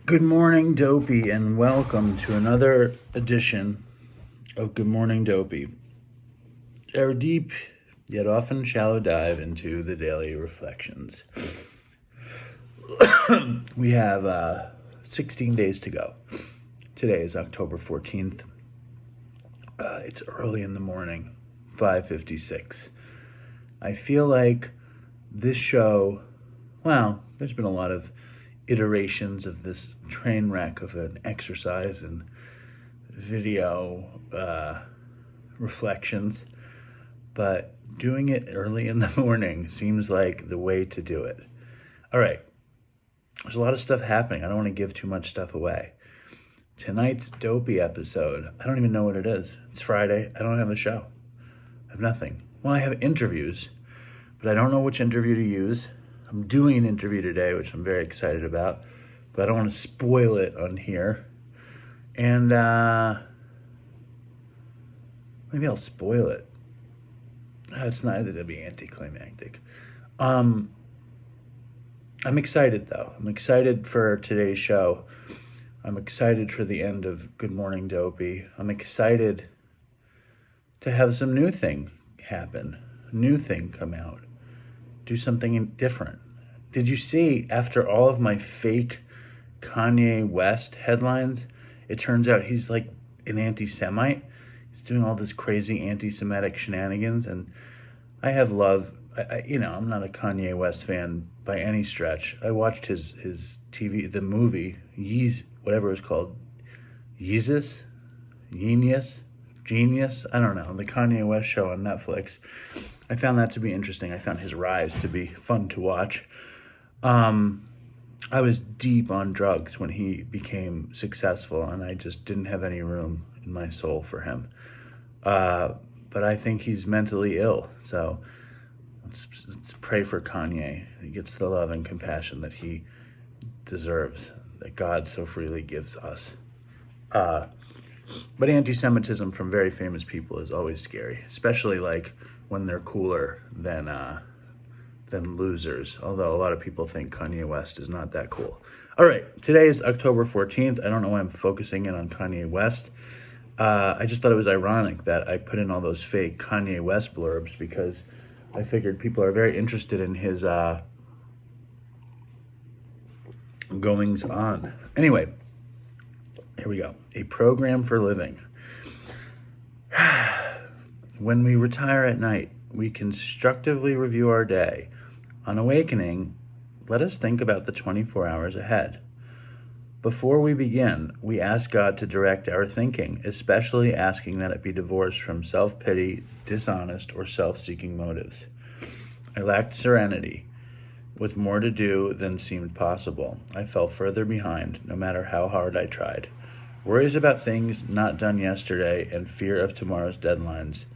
Good morning, Dopey, and welcome to another edition of Good Morning Dopey, our deep yet often shallow dive into the daily reflections. We have 16 days to go. Today is October 14th. It's early in the morning, 5:56. I feel like this show, there's been a lot of iterations of this train wreck of an exercise and video reflections, but doing it early in the morning seems like the way to do it. All right, there's a lot of stuff happening. I don't want to give too much stuff away. Tonight's Dopey episode, I don't even know what it is. It's Friday. I don't have a show. I have nothing. Well, I have interviews, but I don't know which interview to use. I'm doing an interview today, which I'm very excited about, but I don't want to spoil it on here. And maybe I'll spoil it. It's not, it'll be anticlimactic. I'm excited though. I'm excited for today's show. I'm excited for the end of Good Morning Dopey. I'm excited to have some new thing happen, new thing come out, do something different. Did you see, after all of my fake Kanye West headlines, it turns out he's like an anti-Semite. He's doing all this crazy anti-Semitic shenanigans, and I have love. I'm not a Kanye West fan by any stretch. I watched his TV, the movie, whatever it was called, Yeezus, Genius, I don't know, the Kanye West show on Netflix. I found that to be interesting. I found his rise to be fun to watch. I was deep on drugs when he became successful, and I just didn't have any room in my soul for him. But I think he's mentally ill, so let's pray for Kanye. He gets the love and compassion that he deserves, that God so freely gives us. But anti-Semitism from very famous people is always scary, especially like when they're cooler than losers, although a lot of people think Kanye West is not that cool. All right, today is October 14th. I don't know why I'm focusing in on Kanye West. I just thought it was ironic that I put in all those fake Kanye West blurbs because I figured people are very interested in his goings on. Anyway, here we go. A program for living. When we retire at night, we constructively review our day. On awakening, let us think about the 24 hours ahead. Before we begin, we ask God to direct our thinking, especially asking that it be divorced from self-pity, dishonest, or self-seeking motives. I lacked serenity, with more to do than seemed possible. I fell further behind, no matter how hard I tried. Worries about things not done yesterday and fear of tomorrow's deadlines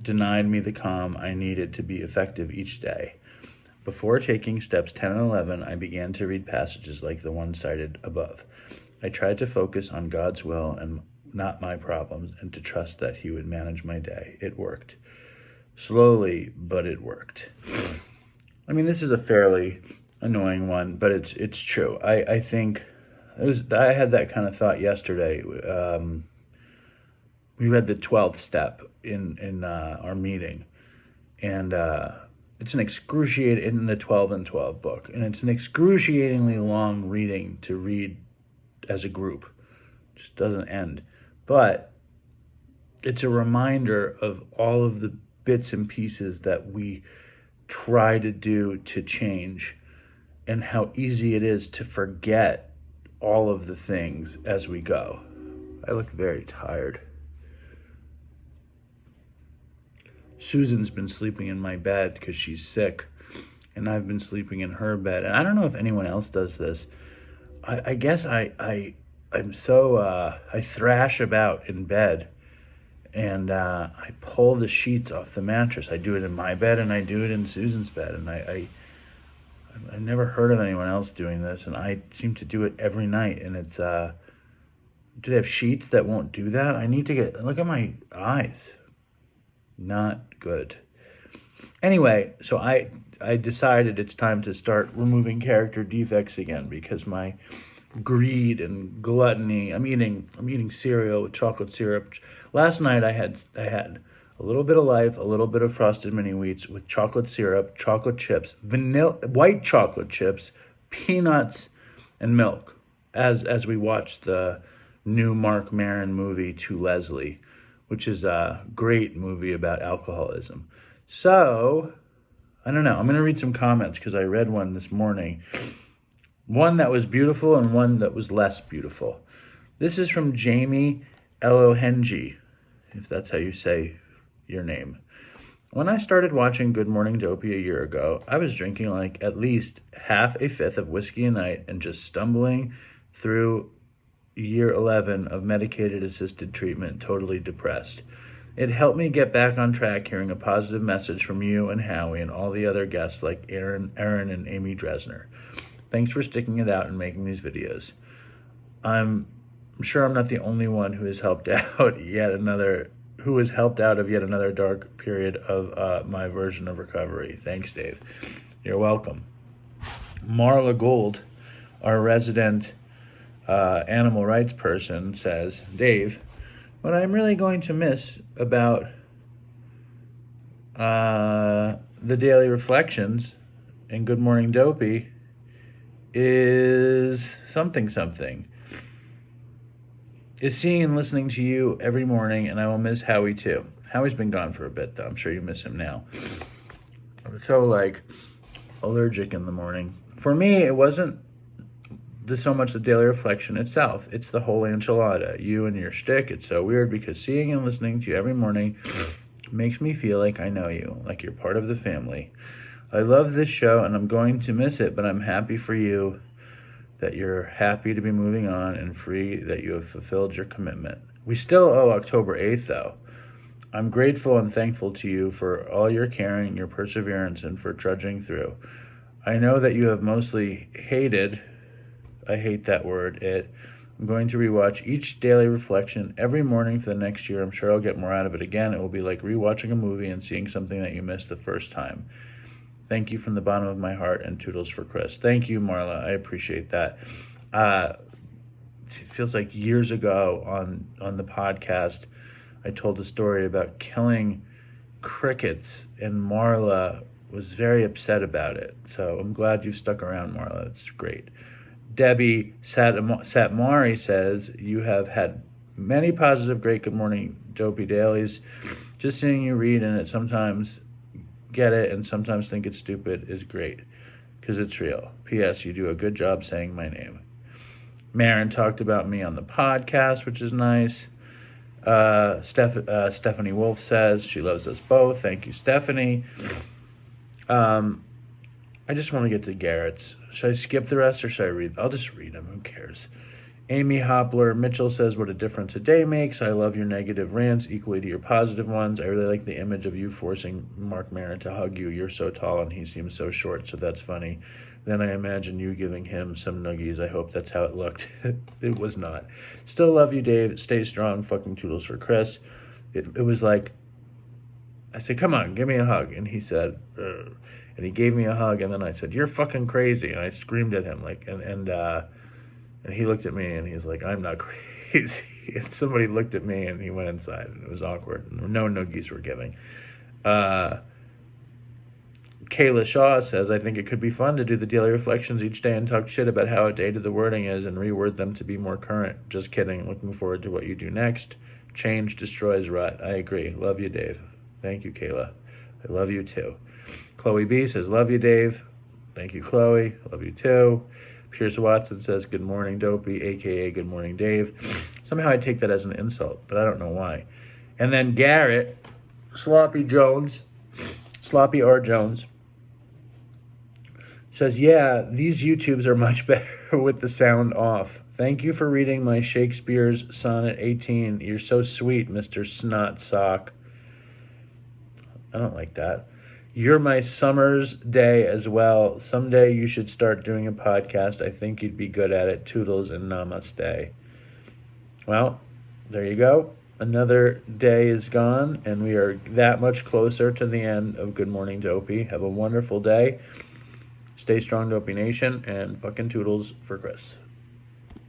denied me the calm I needed to be effective each day. Before taking steps 10 and 11, I began to read passages like the one cited above. I tried to focus on God's will and not my problems, and to trust that He would manage my day. It worked. Slowly, but it worked. I mean, this is a fairly annoying one, but it's true. I think I had that kind of thought yesterday. We read the 12th step in our meeting, and it's an excruciating, in the 12 and 12 book, and it's an excruciatingly long reading to read as a group. It just doesn't end. But it's a reminder of all of the bits and pieces that we try to do to change, and how easy it is to forget all of the things as we go. I look very tired. Susan's been sleeping in my bed because she's sick, and I've been sleeping in her bed. And I don't know if anyone else does this. I guess I'm so I thrash about in bed, and I pull the sheets off the mattress. I do it in my bed, and I do it in Susan's bed, and I never heard of anyone else doing this, and I seem to do it every night. And it's do they have sheets that won't do that? I need to look at my eyes. Not good. Anyway, so I I decided it's time to start removing character defects again because my greed and gluttony. I'm eating cereal with chocolate syrup. Last night I had a little bit of Life, a little bit of Frosted Mini Wheats with chocolate syrup, chocolate chips, vanilla, white chocolate chips, peanuts, and milk. As we watched the new Marc Maron movie To Leslie, which is a great movie about alcoholism. So, I don't know. I'm going to read some comments because I read one this morning. One that was beautiful and one that was less beautiful. This is from Jamie Elohenji, if that's how you say your name. When I started watching Good Morning Dopey a year ago, I was drinking like at least half a fifth of whiskey a night and just stumbling through year 11 of medicated assisted treatment, totally depressed. It helped me get back on track hearing a positive message from you and Howie and all the other guests like Aaron and Amy Dresner. Thanks for sticking it out and making these videos. I'm sure I'm not the only one who has helped out of yet another dark period of my version of recovery. Thanks, Dave. You're welcome. Marla Gold, our resident animal rights person, says, Dave, what I'm really going to miss about the daily reflections and Good Morning Dopey is something. Is seeing and listening to you every morning, and I will miss Howie too. Howie's been gone for a bit, though. I'm sure you miss him now. I'm so, allergic in the morning. For me, it wasn't so much the daily reflection itself. It's the whole enchilada. You and your shtick. It's so weird because seeing and listening to you every morning makes me feel like I know you, like you're part of the family. I love this show, and I'm going to miss it, but I'm happy for you that you're happy to be moving on and free, that you have fulfilled your commitment. We still owe October 8th, though. I'm grateful and thankful to you for all your caring, your perseverance, and for trudging through. I know that you have mostly hated, I hate that word, it. I'm going to rewatch each daily reflection every morning for the next year. I'm sure I'll get more out of it again. It will be like rewatching a movie and seeing something that you missed the first time. Thank you from the bottom of my heart, and toodles for Chris. Thank you, Marla. I appreciate that. It feels like years ago on the podcast, I told a story about killing crickets, and Marla was very upset about it. So I'm glad you stuck around, Marla. It's great. Debbie Satmari says, you have had many positive, great Good Morning Dopey dailies. Just seeing you read and it sometimes get it and sometimes think it's stupid is great because it's real. P.S. You do a good job saying my name. Marin talked about me on the podcast, which is nice. Stephanie Wolf says she loves us both. Thank you, Stephanie. I just want to get to Garrett's. Should I skip the rest or should I read? I'll just read them. Who cares? Amy Hopler Mitchell says, what a difference a day makes. I love your negative rants equally to your positive ones. I really like the image of you forcing Marc Maron to hug you. You're so tall and he seems so short, so that's funny. Then I imagine you giving him some nuggies. I hope that's how it looked. It was not. Still love you, Dave. Stay strong. Fucking toodles for Chris. It was like, I said, come on, give me a hug. And he said, Ugh. And he gave me a hug. And then I said, you're fucking crazy. And I screamed at him and he looked at me and he's like, I'm not crazy. And somebody looked at me and he went inside and it was awkward. No noogies were giving. Kayla Shaw says, I think it could be fun to do the daily reflections each day and talk shit about how outdated the wording is and reword them to be more current. Just kidding. Looking forward to what you do next. Change destroys rut. I agree. Love you, Dave. Thank you, Kayla. I love you too. Chloe B says, love you, Dave. Thank you, Chloe. Love you too. Pierce Watson says, good morning, Dopey, a.k.a. good morning, Dave. Somehow I take that as an insult, but I don't know why. And then Garrett, Sloppy R. Jones, says, yeah, these YouTubes are much better with the sound off. Thank you for reading my Shakespeare's Sonnet 18. You're so sweet, Mr. Snot Sock. I don't like that. You're my summer's day as well. Someday you should start doing a podcast. I think you'd be good at it. Toodles and namaste. Well, there you go. Another day is gone, and we are that much closer to the end of Good Morning Dopey. Have a wonderful day. Stay strong, Dopey Nation, and fucking toodles for Chris.